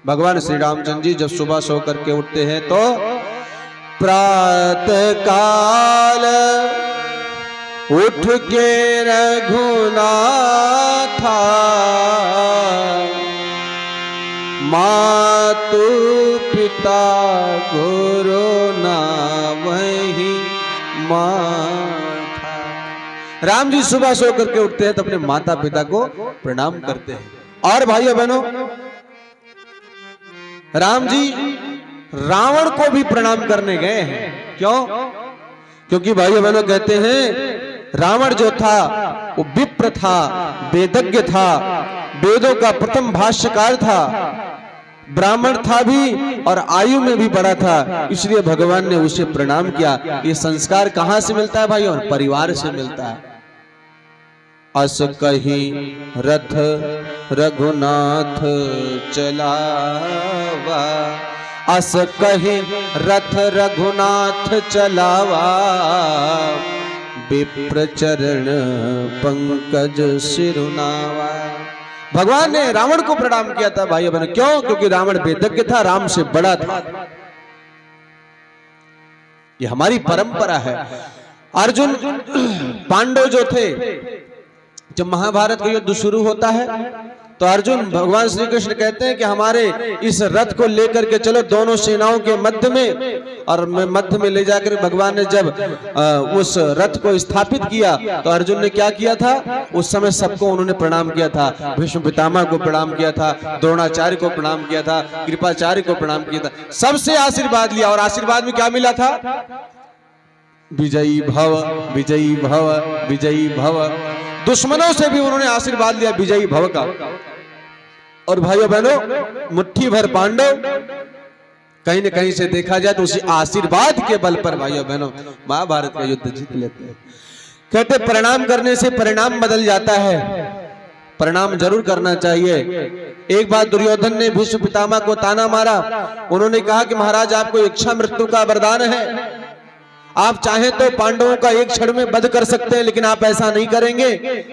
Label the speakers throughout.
Speaker 1: भगवान श्री रामचंद्र जी जब सुबह सो करके उठते हैं तो प्रातः काल उठ के रघुनाथा मातु पिता गुरु नामहि माथा। राम जी सुबह सो करके उठते हैं तो अपने माता पिता को प्रणाम करते हैं। और भाइयों बहनों, राम जी रावण को भी प्रणाम करने गए हैं। क्यों? क्योंकि भाइयों बहनों कहते हैं रावण जो था वो विप्र था, वेदज्ञ था, वेदों का प्रथम भाष्यकार था, ब्राह्मण था भी और आयु में भी बड़ा था, इसलिए भगवान ने उसे प्रणाम किया। ये संस्कार कहां से मिलता है भाइयों? परिवार से मिलता है। अस कही रथ रघुनाथ चलावा, अस कही रथ रघुनाथ चलावा, विप्र चरण पंकज सिरुनावा। भगवान ने रावण को प्रणाम किया था भाई बहन। क्यों? क्योंकि रावण वेदज्ञ था, राम से बड़ा था। ये हमारी परंपरा है। अर्जुन पांडव जो थे, जब महाभारत का युद्ध शुरू होता है तो अर्जुन भगवान श्री कृष्ण कहते हैं कि हमारे इस रथ को लेकर के चलो दोनों सेनाओं के मध्य में। और मध्य में ले जाकर भगवान ने जब उस रथ को स्थापित किया तो अर्जुन ने क्या किया था? उस समय सबको उन्होंने प्रणाम किया था। भीष्म पितामह को प्रणाम किया था, द्रोणाचार्य को प्रणाम किया था, कृपाचार्य को प्रणाम किया था, सबसे आशीर्वाद लिया। और आशीर्वाद में क्या मिला था? विजयी भव, विजयी भव, विजयी भव। दुश्मनों से भी उन्होंने आशीर्वाद लिया विजयी भव का। और भाइयों बहनों, मुट्ठी भर पांडव कहीं न कहीं से देखा जाए तो उसी आशीर्वाद के बल पर भाइयों बहनों महाभारत का युद्ध जीत लेते हैं। कहते प्रणाम करने से परिणाम बदल जाता है, प्रणाम जरूर करना चाहिए। एक बार दुर्योधन ने भीष्म पितामह को ताना मारा। उन्होंने कहा कि महाराज आपको इच्छा मृत्यु का वरदान है, आप चाहें तो पांडवों का एक क्षण में वध कर सकते हैं, लेकिन आप ऐसा नहीं करेंगे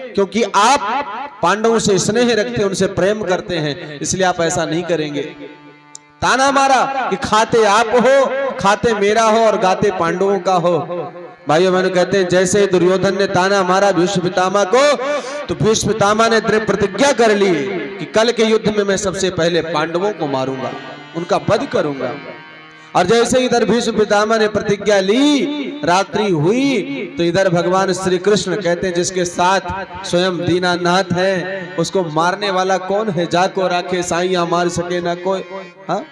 Speaker 1: क्योंकि आप पांडवों से स्नेह रखते हैं, उनसे प्रेम करते हैं, इसलिए आप ऐसा नहीं करेंगे। ताना मारा कि खाते आप हो, खाते मेरा हो और गाते पांडवों का हो। भाइयों बहनों कहते हैं जैसे दुर्योधन ने ताना मारा भीष्म पितामह को, तो भीष्म पितामह ने दृढ़ प्रतिज्ञा कर ली कि कल के युद्ध में मैं सबसे पहले पांडवों को मारूंगा, उनका वध करूंगा। और जैसे इधर भीष्म पितामह ने प्रतिज्ञा ली, रात्रि हुई तो इधर भगवान श्री कृष्ण कहते हैं जिसके साथ स्वयं दीनानाथ है, उसको मारने वाला कौन है? जाको राखे साईं मार सके ना कोई। हाँ,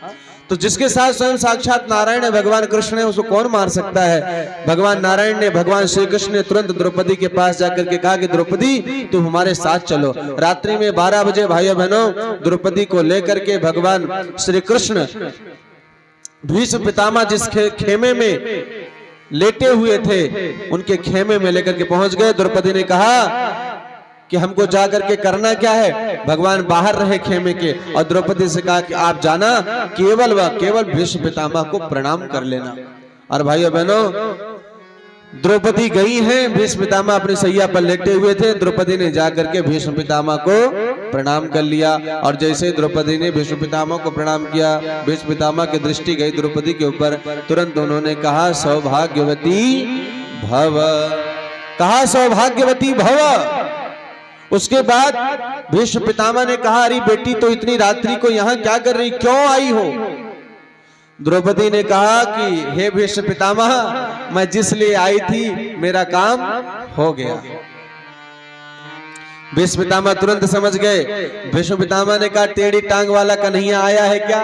Speaker 1: तो जिसके साथ स्वयं साक्षात नारायण है, भगवान कृष्ण है, उसको कौन मार सकता है? भगवान नारायण ने, भगवान श्री कृष्ण ने तुरंत द्रौपदी के पास जाकर के कहा कि द्रौपदी तुम हमारे साथ चलो। रात्रि में 12 बजे भाइयों बहनों द्रौपदी को लेकर के भगवान श्री कृष्ण भीष्म पितामह जिस खेमे में लेटे हुए थे उनके खेमे में लेकर के पहुंच गए। द्रौपदी ने कहा कि हमको जाकर के करना क्या है? भगवान बाहर रहे खेमे के, और द्रौपदी से कहा कि आप जाना केवल व केवल भीष्म पितामह को प्रणाम कर लेना। और भाइयों बहनों द्रौपदी गई हैं, भीष्म पितामह अपनी सैया पर लेटे हुए थे, द्रौपदी ने जाकर के भीष्म पितामह को प्रणाम कर लिया। और जैसे द्रौपदी ने भीष्म पितामह को प्रणाम किया, भीष्म पितामह की दृष्टि गई द्रौपदी के ऊपर, तुरंत उन्होंने कहा सौभाग्यवती भव, कहा सौभाग्यवती भव। उसके बाद भीष्म पितामह ने कहा अरे बेटी तो इतनी रात्रि को यहाँ क्या कर रही, क्यों आई हो? द्रौपदी ने कहा कि हे भीष्म पितामह, मैं जिस लिए आई थी मेरा काम हो गया। भीष्म पितामह तुरंत समझ गए। भीष्म पितामह ने कहा टेढ़ी टांग वाला कन्हैया आया है क्या?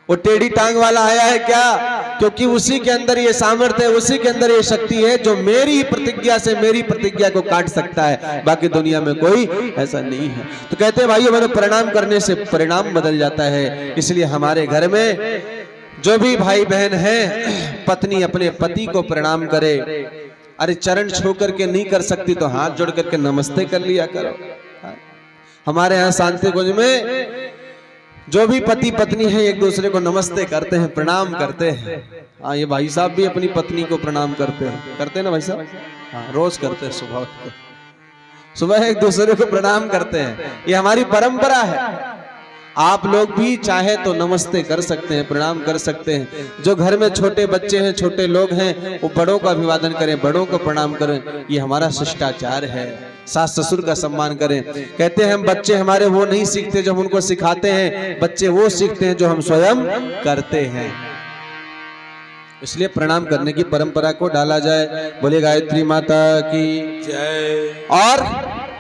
Speaker 1: वो टेढ़ी टांग वाला आया है क्या? क्योंकि उसी के अंदर ये सामर्थ्य है, उसी के अंदर ये शक्ति है जो मेरी प्रतिज्ञा से मेरी प्रतिज्ञा को काट सकता है, बाकी दुनिया में कोई ऐसा नहीं है। तो कहते हैं भाइयों बहनों प्रणाम करने से परिणाम बदल जाता है। इसलिए हमारे घर में जो भी भाई बहन है, पत्नी अपने पति को प्रणाम करे। अरे चरण छू करके नहीं कर सकती तो हाथ जोड़ करके नमस्ते कर लिया करो। हमारे यहाँ शांति कुंज में जो भी पति पत्नी है एक दूसरे को नमस्ते करते हैं, प्रणाम करते हैं। हाँ, ये भाई साहब भी अपनी पत्नी को प्रणाम करते हैं ना भाई साहब? हाँ, रोज करते हैं, सुबह एक दूसरे को प्रणाम करते हैं। ये हमारी परंपरा है। आप लोग भी चाहे तो नमस्ते कर सकते हैं, प्रणाम कर सकते हैं। जो घर में छोटे बच्चे हैं, छोटे लोग हैं, वो बड़ों का अभिवादन करें, बड़ों को प्रणाम करें। ये हमारा शिष्टाचार है। सास ससुर का सम्मान करें। कहते हैं हम बच्चे हमारे वो नहीं सीखते जो हम उनको सिखाते हैं, बच्चे वो सीखते हैं जो हम स्वयं करते हैं। इसलिए प्रणाम करने की परंपरा को डाला जाए। बोले गायत्री माता की जय। और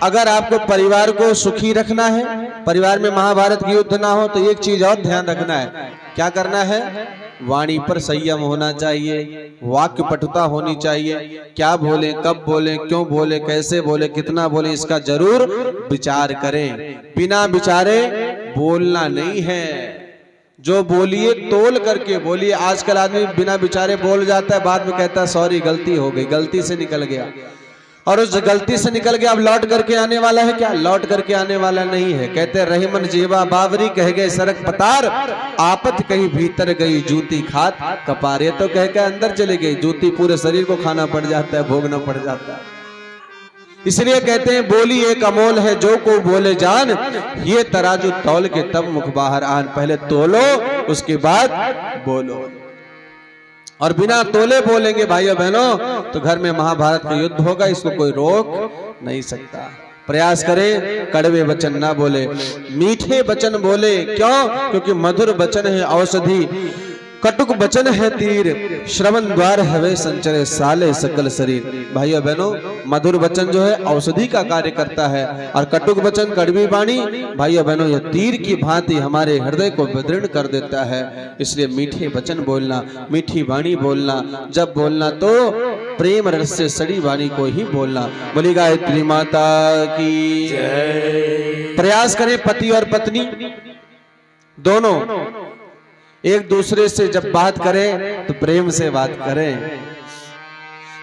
Speaker 1: अगर आपको परिवार को सुखी रखना है, परिवार में महाभारत की युद्ध ना हो, तो एक चीज और ध्यान रखना है। क्या करना है? वाणी पर संयम होना चाहिए, वाक्य पटुता होनी चाहिए। क्या बोले, कब बोले, क्यों बोले, कैसे बोले, कितना बोले, इसका जरूर विचार करें। बिना विचारे बोलना नहीं है। जो बोलिए तोल करके बोलिए। आजकल आदमी बिना विचारे बोल जाता है, बाद में कहता है सॉरी गलती हो गई, गलती से निकल गया। और उस गलती से निकल के अब लौट करके आने वाला है क्या? लौट करके आने वाला नहीं है। कहते हैं रहीमन जीवा बावरी कह गए सरक पतार, आपत कहीं भीतर गई जूती खात कपारे। तो कह के अंदर चली गई, जूती पूरे शरीर को खाना पड़ जाता है, भोगना पड़ जाता है। इसलिए कहते हैं बोली एक अमोल है, जो को बोले जान, ये तराजू तौल के तब मुख बाहर आन। पहले तोलो उसके बाद बोलो। और बिना तोले बोलेंगे भाइयों बहनों तो घर में महाभारत का युद्ध होगा, इसको कोई रोक नहीं सकता। प्रयास करें कड़वे वचन ना बोले, मीठे वचन बोले। क्यों? क्योंकि मधुर वचन है औषधि, कटुक वचन है तीर, श्रवण द्वार हवे संचरे साले सकल शरीर। भाइयों बहनों मधुर वचन जो है औषधि का कार्य करता है, और कटुक वचन कड़वी वाणी भाइयों बहनों ये तीर की भांति हमारे हृदय को विदीर्ण कर देता है। इसलिए मीठे वचन बोलना, मीठी वाणी बोलना, जब बोलना तो प्रेम रस से सड़ी वाणी को ही बोलना। बोली गायत्री माता की जय। प्रयास करें पति और पत्नी दोनों एक दूसरे से जब बात करें तो प्रेम से बात करें।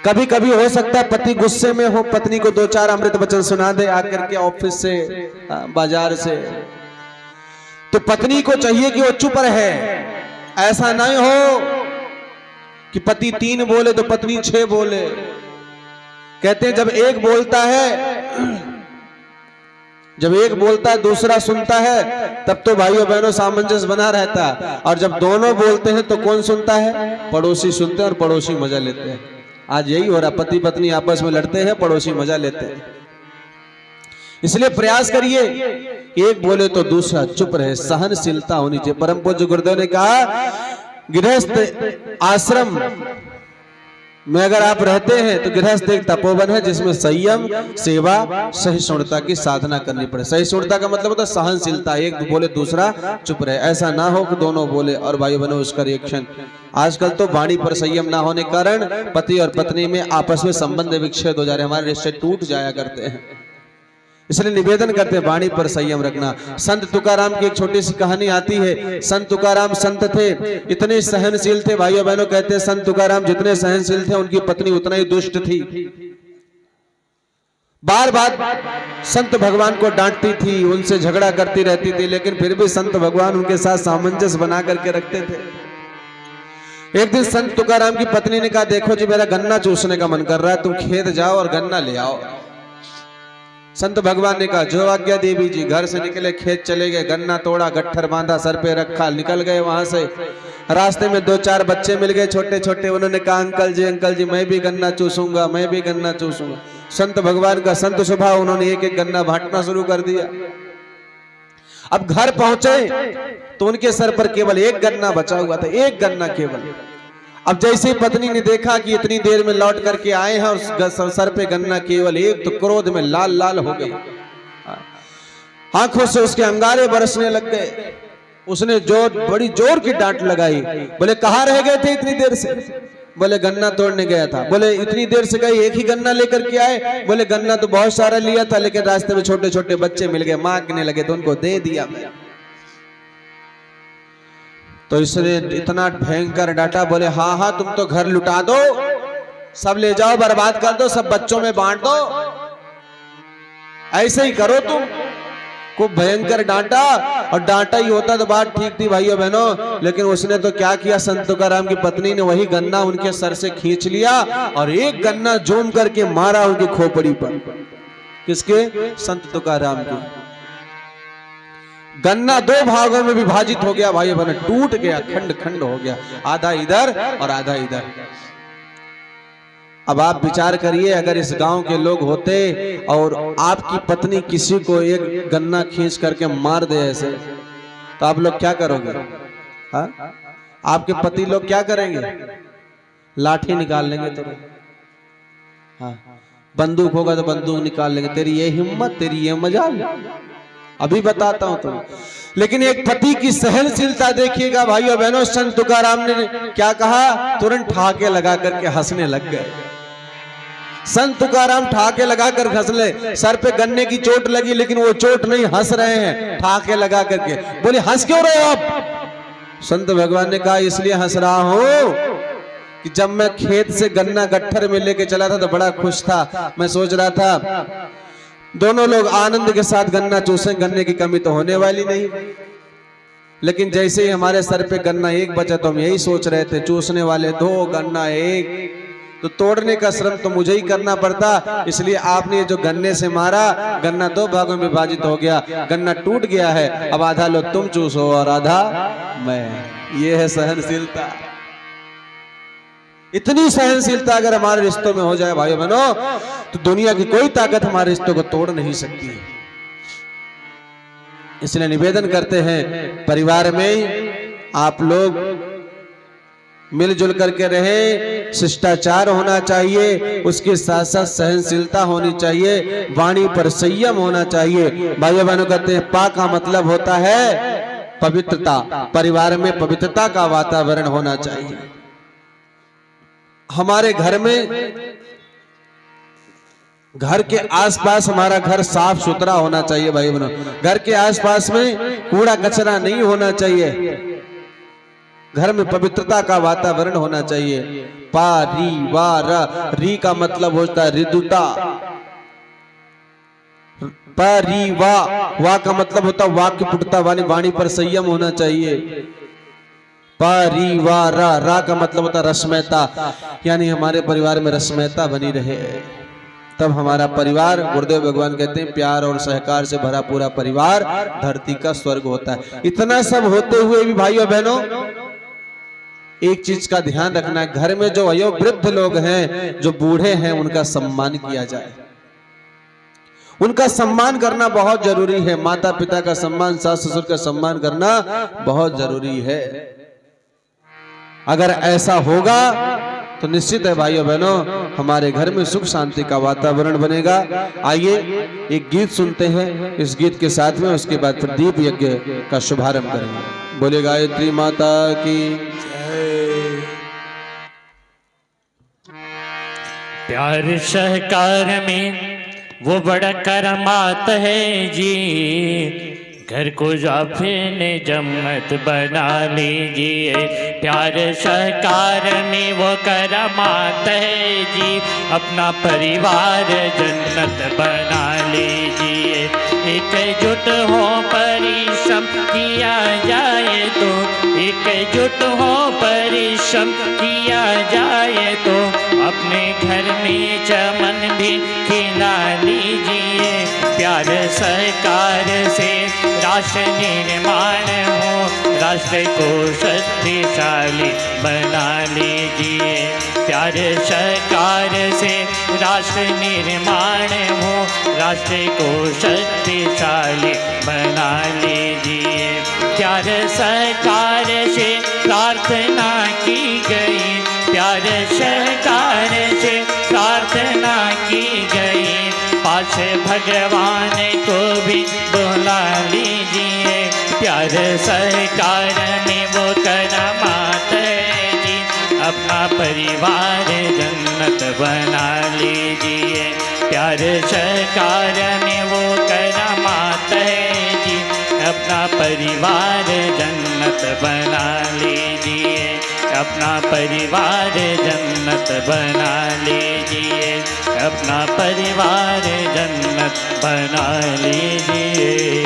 Speaker 1: कभी कभी हो सकता है पति गुस्से में हो, पत्नी को दो चार अमृत वचन सुना दे आकर के ऑफिस से, बाजार से, तो पत्नी को चाहिए कि वो चुप रहे। ऐसा नहीं हो कि पति 3 बोले तो पत्नी 6 बोले। कहते हैं जब एक बोलता है दूसरा सुनता है, तब तो भाइयों बहनों सामंजस्य बना रहता है। और जब दोनों बोलते हैं तो कौन सुनता है? पड़ोसी सुनते हैं और पड़ोसी मजा लेते हैं। आज यही हो रहा, पति पत्नी आपस में लड़ते हैं, पड़ोसी मजा लेते हैं। इसलिए प्रयास करिए एक बोले तो दूसरा चुप रहे, सहनशीलता होनी चाहिए। परम पूज्य गुरुदेव ने कहा गृहस्थ आश्रम में अगर आप रहते हैं तो गृहस्थ एक तपोवन है जिसमें संयम, सेवा, सहिष्णुता की साधना करनी पड़े। सहिष्णुता का मतलब होता है सहनशीलता, एक बोले दूसरा चुप रहे। ऐसा ना हो कि दोनों बोले और भाई बहनों उसका रिएक्शन। आजकल तो वाणी पर संयम ना होने के कारण पति और पत्नी में आपस में संबंध विच्छेद हो जा रहे, हमारे रिश्ते टूट जाया करते हैं। इसलिए निवेदन करते हैं वाणी पर संयम रखना। संत तुकाराम की एक छोटी सी कहानी आती है। संत तुकाराम संत थे, इतने सहनशील थे भाइयों बहनों। कहते हैं संत तुकाराम जितने सहनशील थे उनकी पत्नी उतना ही दुष्ट थी। बार बार संत भगवान को डांटती थी, उनसे झगड़ा करती रहती थी, लेकिन फिर भी संत भगवान उनके साथ सामंजस्य बना करके रखते थे। एक दिन संत तुकाराम की पत्नी ने कहा देखो जी मेरा गन्ना चूसने का मन कर रहा है, तुम खेत जाओ और गन्ना ले आओ। संत भगवान ने कहा जो आज्ञा देवी जी। घर से निकले, खेत चले गए, गन्ना तोड़ा, गट्ठर बांधा, सर पे रखा, निकल गए। वहां से रास्ते में 2-4 बच्चे मिल गए छोटे छोटे। उन्होंने कहा अंकल जी मैं भी गन्ना चूसूंगा, मैं भी गन्ना चूसूंगा। संत भगवान का संत स्वभाव, उन्होंने एक एक गन्ना बांटना शुरू कर दिया। अब घर पहुंचे तो उनके सर पर केवल एक गन्ना बचा हुआ था, एक गन्ना केवल। अब जैसे ही पत्नी ने देखा कि इतनी देर में लौट करके आए हैं और सर पे गन्ना केवल एक, तो क्रोध में लाल लाल हो गई, आंखों से उसके अंगारे बरसने लग गए। उसने बड़ी जोर की डांट लगाई। बोले कहाँ रह गए थे इतनी देर से? बोले गन्ना तोड़ने गया था। बोले इतनी देर से गए, एक ही गन्ना लेकर के आए? बोले गन्ना तो बहुत सारा लिया था, लेकिन रास्ते में छोटे छोटे बच्चे मिल गए, मांगने लगे तो उनको दे दिया मैं। तो इसने इतना भयंकर डांटा। बोले हाँ तुम तो घर लुटा दो, सब ले जाओ, बर्बाद कर दो, सब बच्चों में बांट दो, ऐसे ही करो तुम। खूब भयंकर डांटा, और डांटा ही होता तो बात ठीक थी भाइयों बहनों। लेकिन उसने तो क्या किया, संत तुकाराम की पत्नी ने वही गन्ना उनके सर से खींच लिया और एक गन्ना जोम करके मारा उनकी खोपड़ी पर। किसके? संत तुकाराम की। गन्ना दो भागों में विभाजित हो गया भाई बहनों, टूट गया, खंड खंड हो गया, आधा इधर और आधा इधर। अब आप विचार करिए, अगर इस गांव के लोग होते और आपकी पत्नी किसी को एक गन्ना खींच करके मार दे ऐसे, तो आप लोग क्या करोगे? हाँ, आपके पति लोग क्या करेंगे? लाठी निकाल लेंगे तुरंत। हाँ, बंदूक होगा तो बंदूक निकाल लेंगे, तेरी ये हिम्मत, तेरी ये मजाल। अभी बताता हूं तुम। लेकिन एक पति की सहनशीलता देखिएगा भाइयों बहनों। संत तुकाराम ने क्या कहा? तुरंत ठाके लगा करके हंसने लग गए। संत तुकाराम ठाके लगाकर हंस ले। सर पे गन्ने की चोट लगी लेकिन वो चोट नहीं, हंस रहे हैं ठाके लगा करके। बोले हंस क्यों रहे हो आप? संत भगवान ने कहा इसलिए हंस रहा हूं कि जब मैं खेत से गन्ना गट्ठर में लेके चला था तो बड़ा खुश था। मैं सोच रहा था दोनों लोग आनंद के साथ गन्ना चूसें, गन्ने की कमी तो होने वाली नहीं। लेकिन जैसे ही हमारे सर पे गन्ना एक बचा तो हम यही सोच रहे थे, चूसने वाले दो, गन्ना एक, तो तोड़ने का श्रम तो मुझे ही करना पड़ता। इसलिए आपने ये जो गन्ने से मारा, गन्ना दो भागों में विभाजित हो गया, गन्ना टूट गया है। अब आधा लो तुम चूसो और आधा मैं। ये है सहनशीलता। इतनी सहनशीलता अगर हमारे रिश्तों में हो जाए भाइयों बहनों, तो दुनिया की कोई ताकत हमारे रिश्तों को तोड़ नहीं सकती है। इसलिए निवेदन करते हैं, परिवार में आप लोग मिलजुल करके रहे, शिष्टाचार होना चाहिए, उसके साथ साथ सहनशीलता होनी चाहिए, वाणी पर संयम होना चाहिए। भाइयों बहनों कहते हैं पा का मतलब होता है पवित्रता। परिवार में पवित्रता का वातावरण होना चाहिए। हमारे घर में, घर के आसपास हमारा घर साफ सुथरा होना चाहिए भाई बहनों। घर के आसपास में कूड़ा कचरा नहीं होना चाहिए। घर में पवित्रता का वातावरण होना चाहिए। पा री वा रा, री का मतलब होता है ऋदुता। पा री वा का मतलब होता है वाक्य पुटता, वाणी पर संयम होना चाहिए। पा री वा रा का मतलब होता है रसमयता, यानी हमारे परिवार में रसमयता बनी रहे, तब हमारा परिवार, गुरुदेव भगवान कहते हैं प्यार और सहकार से भरा पूरा परिवार धरती का स्वर्ग होता है। इतना सब होते हुए भी भाइयों बहनों एक चीज का ध्यान रखना है, घर में जो वयोवृद्ध लोग हैं, जो बूढ़े हैं, उनका सम्मान किया जाए। उनका सम्मान करना बहुत जरूरी है। माता पिता का सम्मान, सास ससुर का सम्मान करना बहुत जरूरी है। अगर ऐसा होगा तो निश्चित है भाइयों बहनों हमारे घर में सुख शांति का वातावरण बनेगा। आइए एक गीत सुनते हैं, इस गीत के साथ में उसके बाद फिर दीप यज्ञ का शुभारंभ करेंगे। बोले गायत्री माता की
Speaker 2: प्यार सहकार में वो बड़ा करमात है जी, घर को अपने जन्नत बना लीजिए। प्यार सहकार में वो करमात है जी, अपना परिवार जन्नत बना लीजिए। एकजुट हो परिश्रम किया जाए तो, एकजुट हो परिश्रम किया जाए तो, अपने घर में चमन भी खिला लीजिए। प्यार सहकार से राष्ट्र निर्माण हो, राष्ट्र को शक्तिशाली बना लीजिए। प्यार सहकार से राष्ट्र निर्माण हो, राष्ट्र को शक्तिशाली बना लीजिए। प्यार सहकार से प्रार्थना की गई, प्यार सहकार से प्रार्थना की गई। पास भगवान को भी बुला लीजिए। प्यार सहकार में वो करमात है जी, अपना परिवार जन्नत बना लीजिए। प्यार सहकार में वो करमात है जी, अपना परिवार जन्नत बना लीजिए। अपना परिवार जन्नत बना लीजिए। अपना परिवार जन्नत बना लीजिए।